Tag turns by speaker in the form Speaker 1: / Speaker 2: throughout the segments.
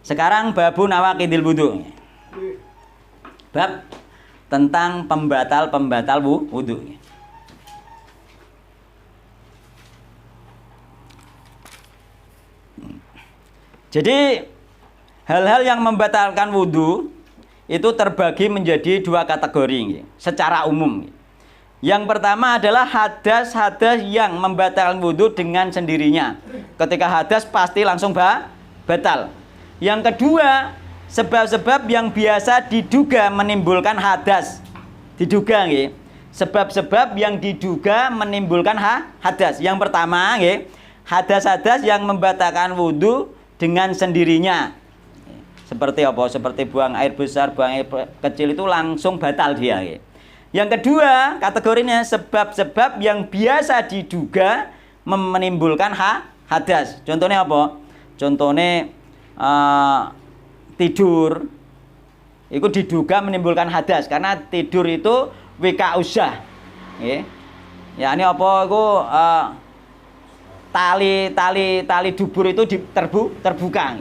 Speaker 1: Sekarang babu nawaqidil wudu. Bab tentang pembatal-pembatal wudu. Jadi hal-hal yang membatalkan wudu itu terbagi menjadi dua kategori secara umum. Yang pertama adalah hadas-hadas yang membatalkan wudu dengan sendirinya. Ketika hadas pasti langsung batal. Yang kedua, sebab-sebab yang biasa diduga menimbulkan hadas. Diduga nggih. Sebab-sebab yang diduga menimbulkan hadas. Yang pertama nggih, hadas-hadas yang membatalkan wudu dengan sendirinya. Seperti apa? Seperti buang air besar, buang air kecil itu langsung batal dia. Yang kedua, kategorinya sebab-sebab yang biasa diduga menimbulkan hadas. Contohnya apa? Contohnya tidur. Itu diduga menimbulkan hadas karena tidur itu wika usah. Ya ini apa? Itu tali dubur itu terbuka.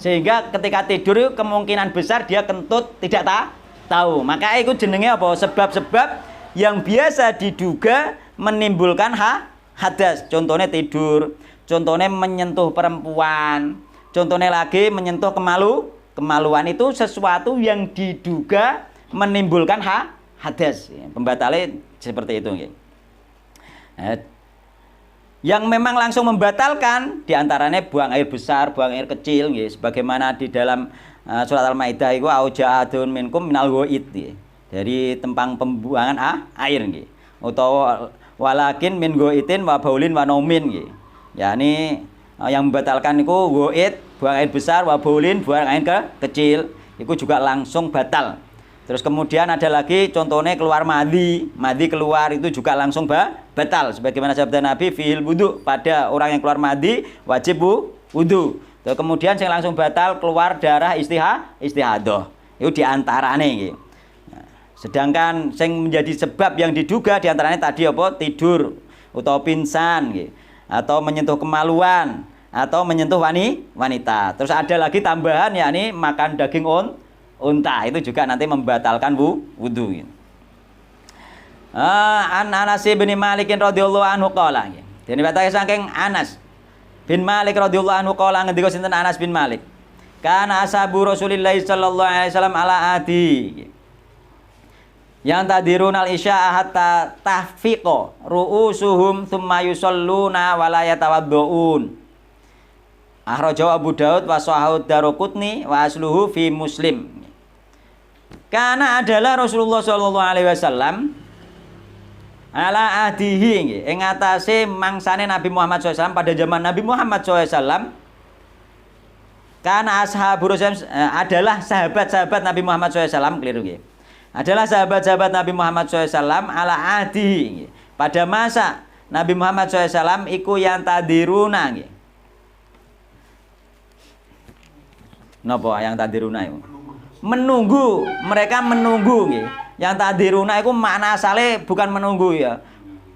Speaker 1: Sehingga ketika tidur itu kemungkinan besar dia kentut tidak tahu. Maka itu jenenge apa? Sebab-sebab yang biasa diduga menimbulkan hadas. Contohnya tidur, contohnya menyentuh perempuan, contohnya lagi menyentuh kemaluan itu sesuatu yang diduga menimbulkan hadas. Pembatalnya seperti itu. Yang memang langsung membatalkan diantaranya buang air besar, buang air kecil, sebagaimana di dalam surat Al-Maidah itu auja'adun minkum minal ghaid, dari tempang pembuangan air, atau walakin min ghaidin wa baulin wa naumin, yakni yang membatalkan itu ghaid, buang air besar, wa baulin, buang air kecil, itu juga langsung batal. Terus kemudian ada lagi contohnya keluar madhi keluar itu juga langsung batal. Sebagaimana sabda Nabi fil wudu, pada orang yang keluar madhi wajib wudu. Terus kemudian yang langsung batal keluar darah istihadah. Itu diantaranya gitu. Nah, sedangkan yang menjadi sebab yang diduga diantaranya tadi apa? Tidur atau pingsan gitu. Atau menyentuh kemaluan atau menyentuh wanita. Terus ada lagi tambahan yakni makan daging unta, itu juga nanti membatalkan wudu. An Anas bin Malik radhiyallahu anhu qala. Dene batake saking Anas bin Malik radhiyallahu anhu qala, ngendika sinten Anas bin Malik. Kana ashabu Rasulillah sallallahu alaihi wasallam ala adi. Yang tadirunal isya hatta tahfiqo ru'usuhum thumma yusalluna wa la yatawadduun. Akhrajahu Abu Daud wa sahahu Daruqutni wa asluhu fi Muslim. Karena adalah Rasulullah sallallahu alaihi wasallam ala ahdihi ing atase mangsane Nabi Muhammad SAW, pada zaman Nabi Muhammad SAW. Karena ashabur adalah sahabat-sahabat Nabi Muhammad SAW, keliru nggih. Adalah sahabat-sahabat Nabi Muhammad SAW ala ahdihi, pada masa Nabi Muhammad SAW iku yang tadiruna nggih. Napa yang tadiruna itu? Menunggu, mereka menunggu nggih. Yang tadiruna itu makna asale bukan menunggu ya.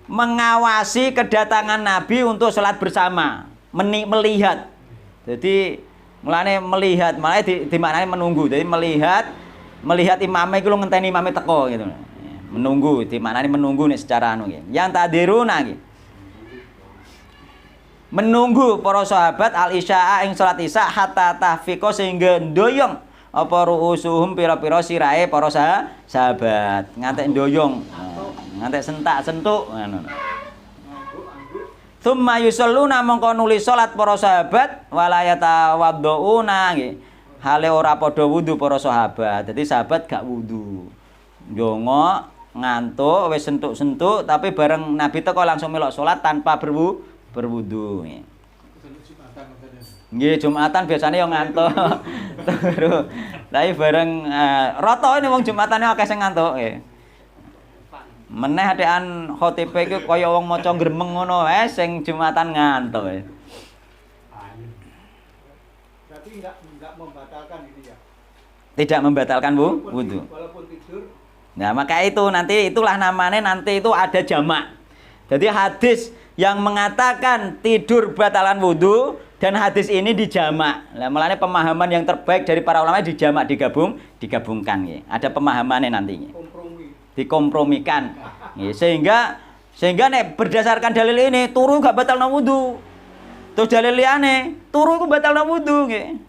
Speaker 1: Mengawasi kedatangan Nabi untuk sholat bersama, melihat. Jadi mulane melihat, malah dimaknani menunggu. Jadi melihat imamnya iku ngenteni imamnya teko gitu. Menunggu, dimaknani menunggu nih secara anu nggih. Yang tadiruna nggih. Menunggu para sahabat al-isya'a ing salat isya hatta tahfiqo sehingga ndoyong apa ru'usuhum pira-pira sirahe para sahabat, ngantek ndoyong, ngantek sentak-sentuk ngono. Tsumma yusalluna mongko nuli salat para sahabat wala yatawadduuna nggih. Hale ora padha wudu para sahabat. Dadi sahabat gak wudu. Ndonga ngantuk wis sentuk-sentuk tapi bareng Nabi teko langsung melok salat tanpa berwudu. Nggih, Jumatan biasanya yang ngantuk. Terus tapi bareng rata ini wong Jumatane akeh sing ngantuk nggih. Meneh adekan khotib iki kaya wong maca gremeng ngono wae sing Jumatan ngantuk. Berarti enggak membatalkan gitu ya. Tidak membatalkan wudu. Walaupun tidur. Nah, maka itu nanti itulah namanya nanti itu ada jamak. Jadi hadis yang mengatakan tidur batalan wudu Dan hadis ini dijamak. Nah, mulanya pemahaman yang terbaik dari para ulama dijamak, digabungkan ya. Ada pemahamannya nantinya. Dikompromikan. Ya, sehingga nek berdasarkan dalil ini turu gak batal wudu. Terus dalil liyane turu iku batal wudu nggih.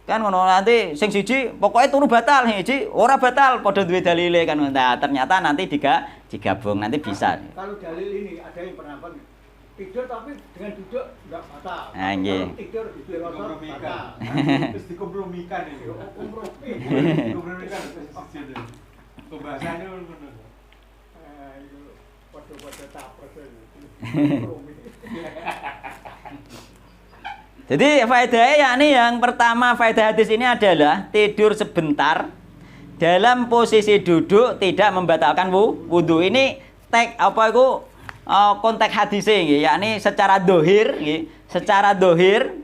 Speaker 1: Kan ngono nanti sing siji pokoknya turu batal, siji ora batal padha duwe dalile kan. Nah, ternyata nanti digabung nanti bisa.
Speaker 2: Kalau dalil ini ada yang pendapat tidur tapi dengan duduk enggak batal.
Speaker 1: Nah, nggih.
Speaker 2: Tidur dikompromikan.
Speaker 3: Terus dikompromikan ini.
Speaker 2: Kompromi.
Speaker 3: Dikompromikan terus itu. Pembahasannya ngono.
Speaker 2: Itu padha-padha tapres kompromi.
Speaker 1: Jadi faedahnya yakni yang pertama faedah hadis ini adalah tidur sebentar dalam posisi duduk tidak membatalkan wudu. Ini konteks hadisnya nggih, yakni secara dohir nggih, secara dohir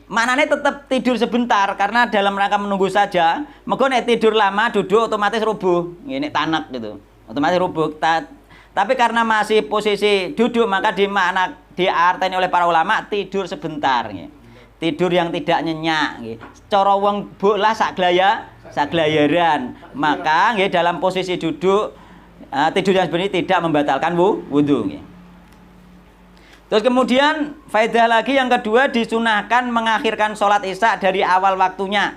Speaker 1: maknanya tetap tidur sebentar karena dalam rangka menunggu saja. Mergo nek tidur lama duduk otomatis rubuh, nggih nek tanak gitu. Otomatis rubuh. Tapi karena masih posisi duduk maka diarteni oleh para ulama tidur sebentar nggih. Tidur yang tidak nyenyak nggih. Cara wong bola sak glayaran. Maka nggih dalam posisi duduk tidur yang sebenarnya tidak membatalkan wudu. Terus kemudian faedah lagi yang kedua disunahkan mengakhirkan sholat isya dari awal waktunya.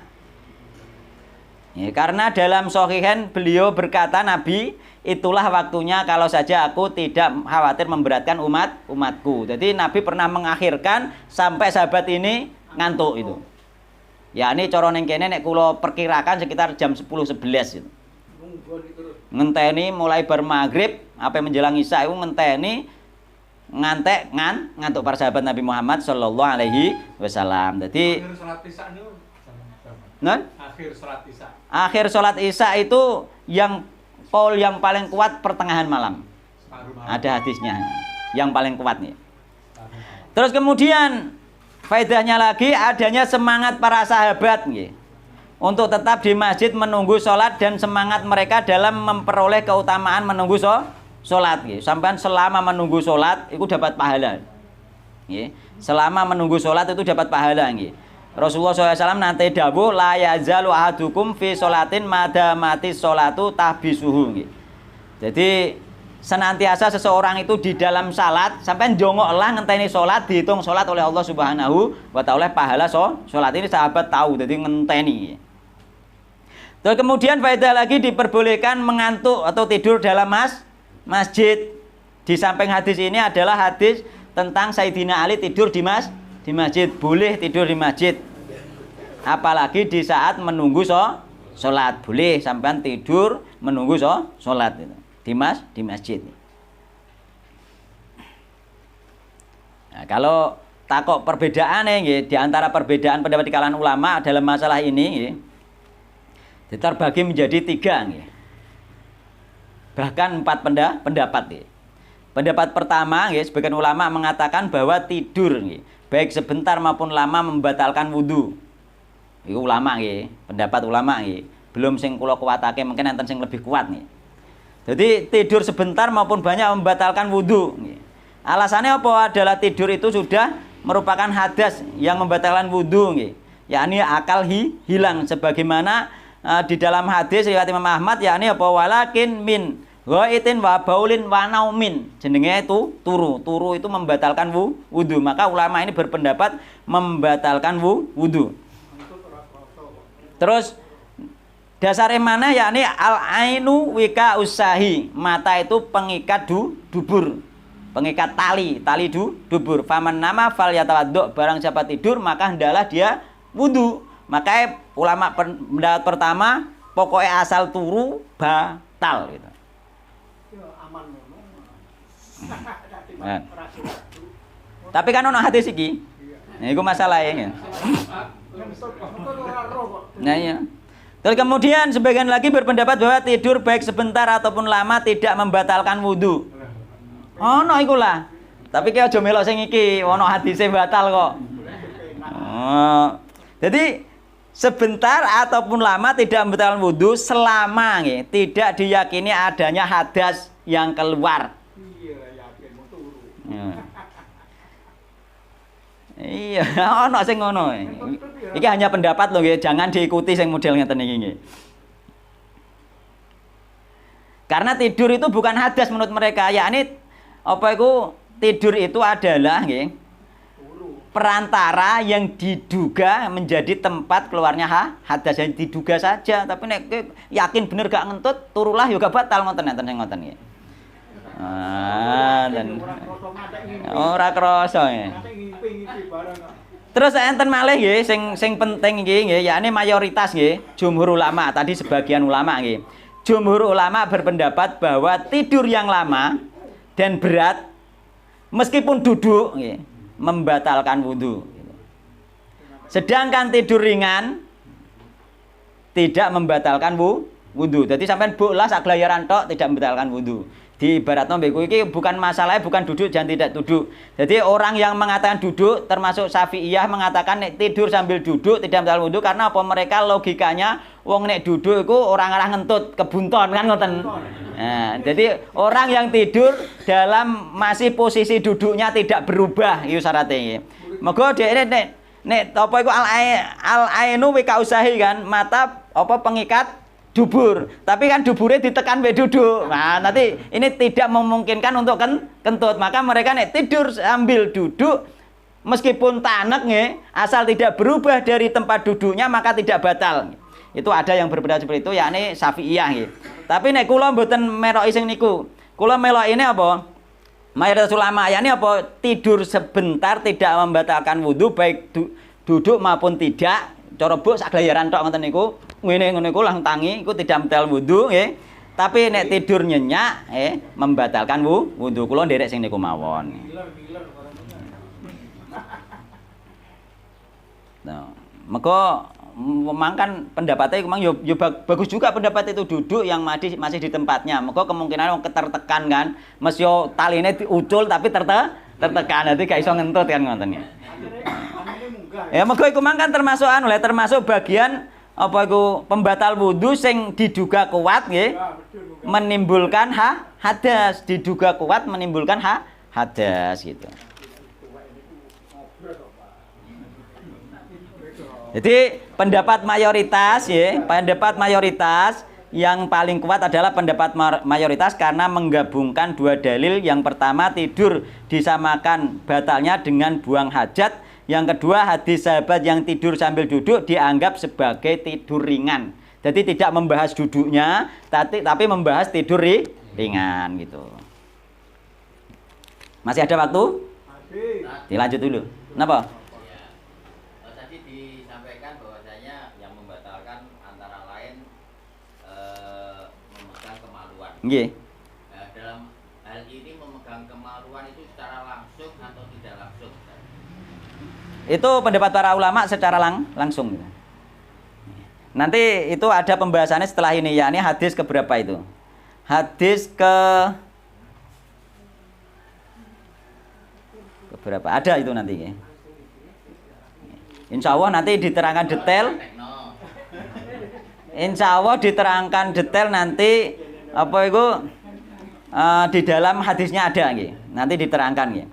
Speaker 1: Ya, karena dalam Shahihain beliau berkata Nabi, itulah waktunya kalau saja aku tidak khawatir memberatkan umatku. Jadi Nabi pernah mengakhirkan sampai sahabat ini ngantuk itu. Ya ini cara ning kene nek kula perkirakan sekitar jam 10-11 itu. Ngenteni mulai bar maghrib apa menjelang isya itu ngenteni ngantuk para sahabat Nabi Muhammad sallallahu alaihi wasallam. Jadi
Speaker 3: akhir salat isya niku
Speaker 1: akhir salat isya itu yang qaul yang paling kuat pertengahan malam. Ada hadisnya yang paling kuat nih. Terus kemudian faedahnya lagi adanya semangat para sahabat nggih. Untuk tetap di masjid menunggu sholat dan semangat mereka dalam memperoleh keutamaan menunggu sholat. Sampai selama menunggu sholat itu dapat pahala. Selama menunggu sholat itu dapat pahala. Rasulullah SAW nanti dawuh la yazalu ahadukum fi sholatin madamati sholatu tahbisuhu. Jadi senantiasa seseorang itu di dalam salat sampai jongok lah ngenteni sholat dihitung sholat oleh Allah Subhanahu wa ta'ala pahala sholat. Ini sahabat tahu jadi ngenteni. Terus kemudian faedah lagi diperbolehkan mengantuk atau tidur dalam masjid. Di samping hadis ini adalah hadis tentang Sayyidina Ali tidur di masjid. Boleh tidur di masjid. Apalagi di saat menunggu sholat. Boleh sampai tidur menunggu sholat itu. Di masjid. Nah, kalau takok perbedaan di antara perbedaan pendapat di kalangan ulama dalam masalah ini terbagi menjadi 3 bahkan 4 pendapat. Pendapat pertama sebagian ulama mengatakan bahwa tidur baik sebentar maupun lama membatalkan wudu. Itu ulama pendapat ulama belum sing kula kuwatake mungkin enten sing lebih kuat Jadi tidur sebentar maupun banyak membatalkan wudu. Alasannya apa? Adalah tidur itu sudah merupakan hadas yang membatalkan wudu yakni akal hilang sebagaimana di dalam hadis riwayat Imam Ahmad yakni apa walakin min ghaitin wa baulin wa naumin jenenge itu turu itu membatalkan wudu. Maka ulama ini berpendapat membatalkan wudu. Terus dasarnya mana yakni al ainu wika usahi, mata itu pengikat dubur, pengikat tali dubur. Faman nama fal yatawaddo, barang siapa tidur maka hendaklah dia wudu. Makanya ulama pendapat pertama pokoknya asal turu batal gitu. Nah. Tapi kan ono hadis iki. Nah, itu masalahnya. Nah, iya. Terus kemudian sebagian lagi berpendapat bahwa tidur baik sebentar ataupun lama tidak membatalkan wudu. Ono iku lah. Tapi ki aja melok sing iki, ono hadise batal kok. Oh. Jadi sebentar ataupun lama tidak membatalkan wudu selama tidak diyakini adanya hadas yang keluar. Iya, ono sing ngono. Iki hanya pendapat lho nggih, jangan diikuti sing model ngeten iki nggih. Karena tidur itu bukan hadas menurut mereka, yakni apa itu tidur itu adalah nggih perantara yang diduga menjadi tempat keluarnya hadas, yang diduga saja, tapi nek yakin bener gak ngentut turulah yo gak batal ngoten sing ngoten nggih. Dan ora krasa nggih. Terus enten malih nggih sing penting nggih yakni mayoritas nggih jumhur ulama, tadi sebagian ulama nggih. Jumhur ulama berpendapat bahwa tidur yang lama dan berat meskipun duduk nggih, membatalkan wudu. Sedangkan tidur ringan tidak membatalkan wudu. Jadi sampean buklah sak glayaran tok tidak membatalkan wudu. Di ibaratno mbek iki bukan masalahnya bukan duduk dan tidak duduk. Jadi orang yang mengatakan duduk termasuk Syafi'iyah mengatakan nek tidur sambil duduk tidak membatalkan wudu karena apa? Mereka logikanya wong nek duduk iku orang arah ngentut kebunton kan ngoten. Nah, jadi orang yang tidur dalam masih posisi duduknya tidak berubah itu syaratnya. Moga dhek nek apa iku al ainu wika usahi kan mata apa pengikat dubur, tapi kan duburnya ditekan be duduk. Nah, nanti ini tidak memungkinkan untuk kentut. Maka mereka nek tidur sambil duduk meskipun tanek nggih, asal tidak berubah dari tempat duduknya maka tidak batal. Itu ada yang berbeda seperti itu yakni Syafi'iyah nggih. Tapi nek kula mboten meroki sing niku. Kula melok ini apa? Mayoritas ulama yakni apa? Tidur sebentar tidak membatalkan wudu baik duduk maupun tidak. Cara buk sak glayaran tok ngoten niku. Ngene ngono iku lang tangi iku tidak membatalkan wudu nggih. Tapi nek tidur nyenyak membatalkan wudu. Kula nderek sing niku mawon. Nah, maka memangkan pendapatnya memang yo bagus juga pendapat itu duduk yang masih di tempatnya. Maka kemungkinan ketertekan kan, mesti yo taline diucul tapi tertekan nanti gak iso ngentut kan ngoten ya. Ya maka iku mangkan termasuk termasuk bagian apa iku pembatal wudu sing diduga kuat nggih menimbulkan hadas, diduga kuat menimbulkan hadas gitu. Jadi pendapat mayoritas ya, pendapat mayoritas yang paling kuat adalah pendapat mayoritas karena menggabungkan dua dalil. Yang pertama tidur disamakan batalnya dengan buang hajat. Yang kedua hadis sahabat yang tidur sambil duduk dianggap sebagai tidur ringan. Jadi tidak membahas duduknya, tapi membahas tidur ringan gitu. Masih ada waktu?
Speaker 4: Masih.
Speaker 1: Dilanjut dulu. Kenapa?
Speaker 5: Tadi disampaikan bahwasanya yang membatalkan antara lain memegang kemaluan.
Speaker 1: Nggih.
Speaker 5: Dalam hal ini memegang kemaluan itu secara langsung atau tidak langsung?
Speaker 1: Itu pendapat para ulama secara langsung. Nanti itu ada pembahasannya setelah ini ya. Ini hadis keberapa itu? Hadis keberapa? Ada itu nanti. Insya Allah nanti diterangkan detail. Insya Allah diterangkan detail nanti apa itu di dalam hadisnya ada. Nanti diterangkan.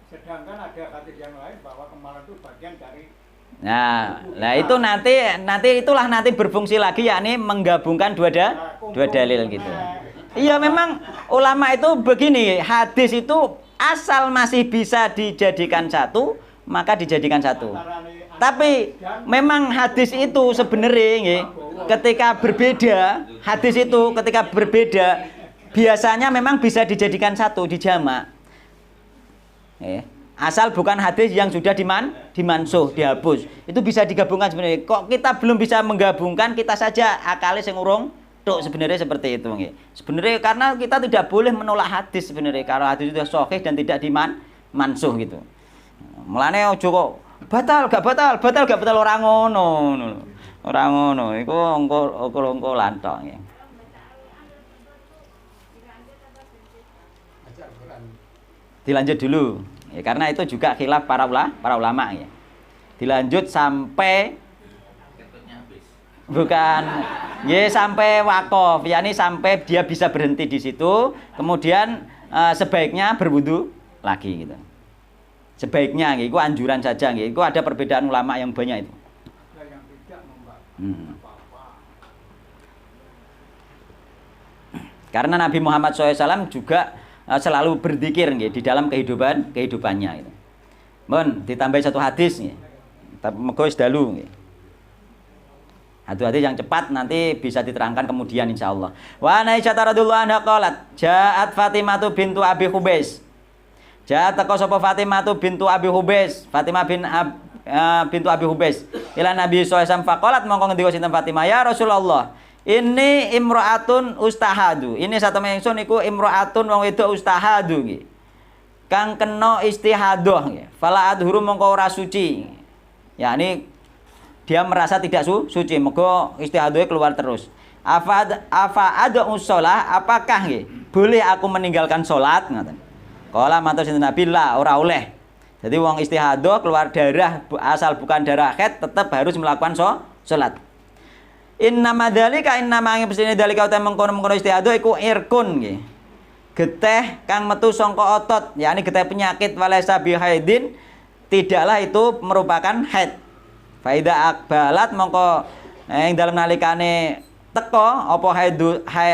Speaker 2: Sedangkan ada hadis yang lain bahwa kemarin itu bagian dari
Speaker 1: Nah itu nanti itulah nanti berfungsi lagi yakni menggabungkan dua dalil gitu. Iya memang ulama itu begini, hadis itu asal masih bisa dijadikan satu maka dijadikan satu. Tapi memang hadis itu sebenarnya ketika berbeda, hadis itu ketika berbeda biasanya memang bisa dijadikan satu dijamak. Asal bukan hadis yang sudah dimansuh, dihapus. Itu bisa digabungkan sebenarnya. Kok kita belum bisa menggabungkan, kita saja akali sing urung tok sebenarnya seperti itu nggih. Sebenarnya karena kita tidak boleh menolak hadis sebenarnya karena hadis itu sahih dan tidak dimansuh gitu. Mulane ojo kok batal gak batal ora ngono. Ora ngono. Iku engko lantok nggih. Dilanjut dulu. Ya, karena itu juga khilaf para ulama ya. Dilanjut sampai bukan ya sampai wakaf, yakni sampai dia bisa berhenti di situ, kemudian sebaiknya berwudu lagi gitu. Sebaiknya nggih, iku anjuran saja nggih. Iku ada perbedaan ulama yang banyak itu.
Speaker 2: Ada yang tidak membatalkan
Speaker 1: Hmm.
Speaker 2: apa-apa.
Speaker 1: Karena Nabi Muhammad SAW juga selalu berzikir nggih di dalam kehidupannya itu. Mohon ditambah satu hadis nggih. Tapi mego wis dalu nggih. Hadis yang cepat nanti bisa diterangkan kemudian insyaallah. Wa Aisyah radhiyallahu anha qalat, ja'at Fatimah bintu Abi Hubais. Ja'at teko sapa Fatimah bintu Abi Hubais, Fatimah bintu Abi Hubais. Ila Nabi sallallahu alaihi wasallam faqalat mongko ngendika sinten Fatimah, ya Rasulullah, ini imro'atun ustahadu. Ini satu mengsun iku imro'atun wong wedok ustahadu nggih. Kang kena istihadah nggih. Fala adhuru mongko ora suci. Ya ini dia merasa tidak suci, mergo istihadoe keluar terus. Afa ada usolah, apakah nggih boleh aku meninggalkan salat ngoten. Kala matur sinten Nabi la ora oleh. Jadi wong istihadah keluar darah asal bukan darah haid tetap harus melakukan salat. Innama dzalika innama angin dzalika uta mengkono-mengkono istihadah iku irkun nggih. Geteh kang metu sangka otot, yakni geteh penyakit walaysa bihaidin, tidaklah itu merupakan haid. Faida akbalat mongko ing dalem nalikane teko apa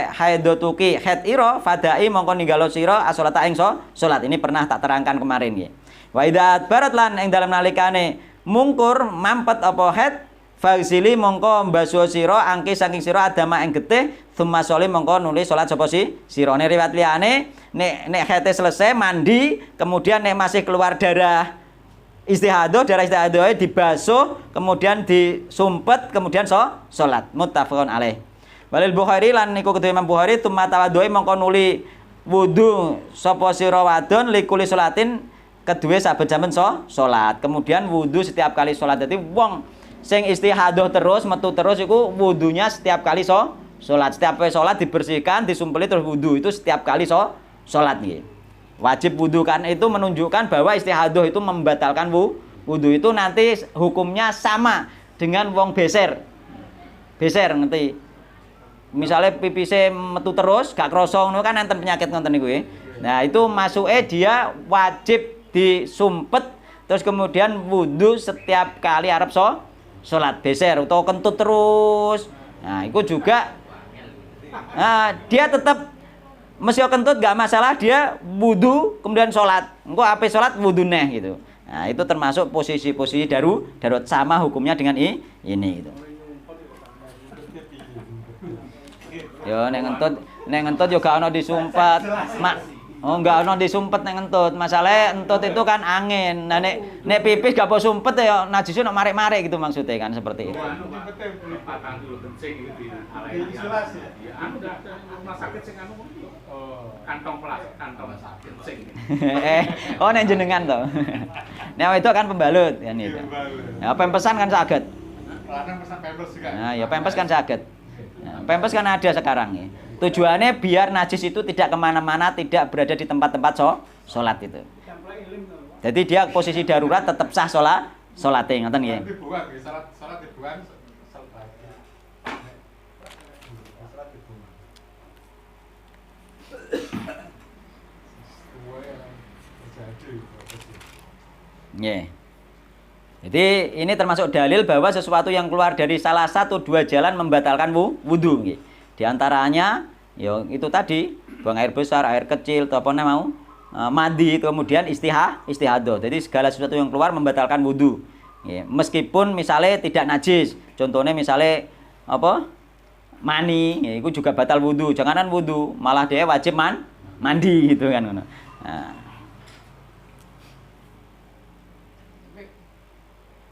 Speaker 1: haidotuki haid ira fadai mongko ninggalo sira asolata ing salat. Ini pernah tak terangkan kemarin nggih. Wa idza barat lan ing dalem nalikane mungkur mampet apa haid fagsili mongko mbasuh sira angki saking sira adama ing getih tsumma sholli mongko nuli salat sapa sira. Ne riwayat liyane nek haid selesai mandi kemudian nek masih keluar darah darah istihadah dibasuh, kemudian disumpet, kemudian salat. Muttafaqun alaih. Walil Bukhari lan niku kedue Imam Bukhari tsumma tawaddu'i mongko nuli wudu sapa sira wadon likuli salatin kedue saben-saben salat. Kemudian wudu setiap kali salat. Dadi wong sing istihadah terus metu terus iku wudunya setiap kali salat. Setiap kali salat dibersihkan, disumpeli terus wudu. Itu setiap kali salat nggih. Wajib wudu kan itu menunjukkan bahwa istihadah itu membatalkan wudu. Itu nanti hukumnya sama dengan wong beser. Beser ngerti. Misalnya pipise metu terus gak krasa ngono kan enten penyakit ngoten niku nggih. Nah, itu masuke dia wajib disumpet terus kemudian wudu setiap kali arep salat. Beser utawa kentut terus. Nah, itu juga dia tetap mesti kentut gak masalah, dia wudu kemudian sholat. Engko ape sholat wudu neh gitu. Nah, itu termasuk posisi-posisi darurat sama hukumnya dengan ini gitu. Yo nek ngentut yo gak ono disumpet. Oh enggak ono disumpet nek ngentut. Masalahe entut itu kan angin. Nah nek pipis gak apa sumpet ya najisnya nek marik-marik gitu maksudnya kan seperti itu.
Speaker 3: Patang dulu kencing gitu di
Speaker 2: Isolasi.
Speaker 3: ya anu dah rumah sakit sing anu kantong kencing.
Speaker 1: Oh nek jenengan to. Nek itu kan pembalut kan itu. Ya pempesan kan saged.
Speaker 3: Lanang pesan pempes juga.
Speaker 1: Nah, ya pempes kan saged. Nah, pempes kan ada sekarang ya. Tujuannya biar najis itu tidak kemana-mana, tidak berada di tempat-tempat sholat itu. Jadi dia posisi darurat tetap sah sholatnya, ngoten nggih.
Speaker 3: Dibuang, salat dibuang, salat lagi. Salat dibuang.
Speaker 1: Nggih. Jadi ini termasuk dalil bahwa sesuatu yang keluar dari salah satu dua jalan membatalkan wudu nggih. Di antaranya ya itu tadi buang air besar, air kecil atau apa mau mandi kemudian istihadah. Jadi segala sesuatu yang keluar membatalkan wudu. Ya, meskipun misalnya tidak najis, contohnya misalnya apa mani, ya, itu juga batal wudu. Janganan wudu, malah dia wajib mandi gitu kan. Nah.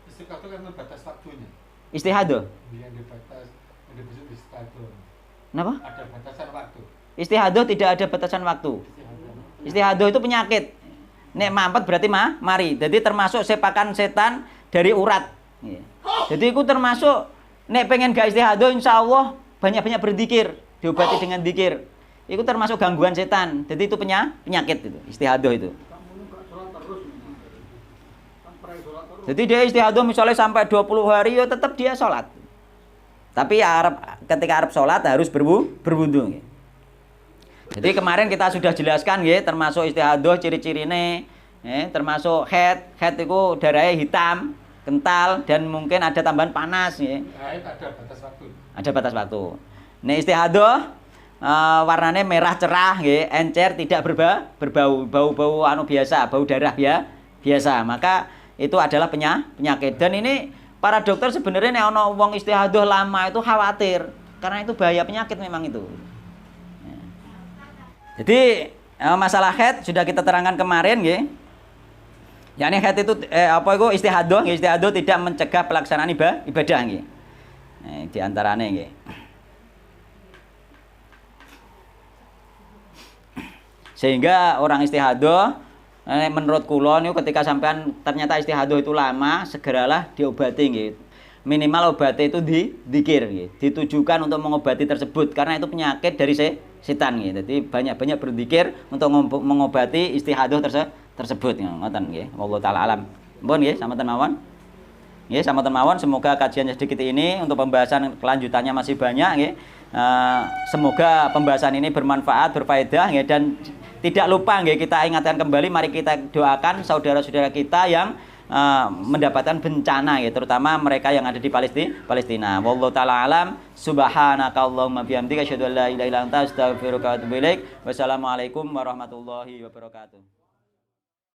Speaker 3: Istiqato kan batas waktunya.
Speaker 1: Istihadah.
Speaker 3: Yang dibatas, yang disebut istiqato.
Speaker 1: Kenapa?
Speaker 3: Ada batasan waktu.
Speaker 1: Istihadah tidak ada batasan waktu. Istihadah itu penyakit. Nek mampet berarti mari. Jadi termasuk sepakan setan dari urat. Jadi itu termasuk nek pengen gak istihadah insyaallah banyak-banyak berzikir, diobati dengan zikir. Itu termasuk gangguan setan. Jadi itu penyakit itu, istihadah itu. Jadi dia istihadah misalnya sampai 20 hari ya tetap dia sholat. Tapi ketika Arab sholat harus berwudu. Jadi kemarin kita sudah jelaskan ya, termasuk istihadah ciri-cirine termasuk haid. Haid itu darahnya hitam, kental dan mungkin ada tambahan panas ya.
Speaker 3: Haid ada batas waktu.
Speaker 1: Ada batas waktu. Nek istihadah warnanya merah cerah nggih, encer, tidak berbau, bau anu biasa, bau darah biasa. Maka itu adalah penyakit. Dan ini para dokter sebenarnya nek ana wong istihadah lama itu khawatir karena itu bahaya penyakit memang itu. Jadi masalah haid sudah kita terangkan kemarin nggih. Yani haid itu apa itu istihadah, istihadah tidak mencegah pelaksanaan ibadah nggih. Di antaranya nggih. Sehingga orang istihadah menurut kula niku ketika sampean ternyata istihadah itu lama, segeralah diobati nggih. Minimal obatnya itu dzikir nggih, ditujukan untuk mengobati tersebut karena itu penyakit dari setan nggih. Jadi banyak-banyak berzikir untuk mengobati istihadah tersebut ngoten nggih. Wallahu taala alam. Mohon nggih samanten mawon. Nggih samanten mawon, semoga kajian sedikit ini untuk pembahasan kelanjutannya masih banyak nggih. Semoga pembahasan ini bermanfaat, berfaedah nggih, dan tidak lupa nggih kita ingatkan kembali, mari kita doakan saudara-saudara kita yang mendapatkan bencana ya, terutama mereka yang ada di Palestina. Wallahu taala alam. Subhanakallahumma bihamdika asyhadu an la ilaha illa anta astaghfiruka wa atubu ilaik. Wassalamualaikum warahmatullahi wabarakatuh.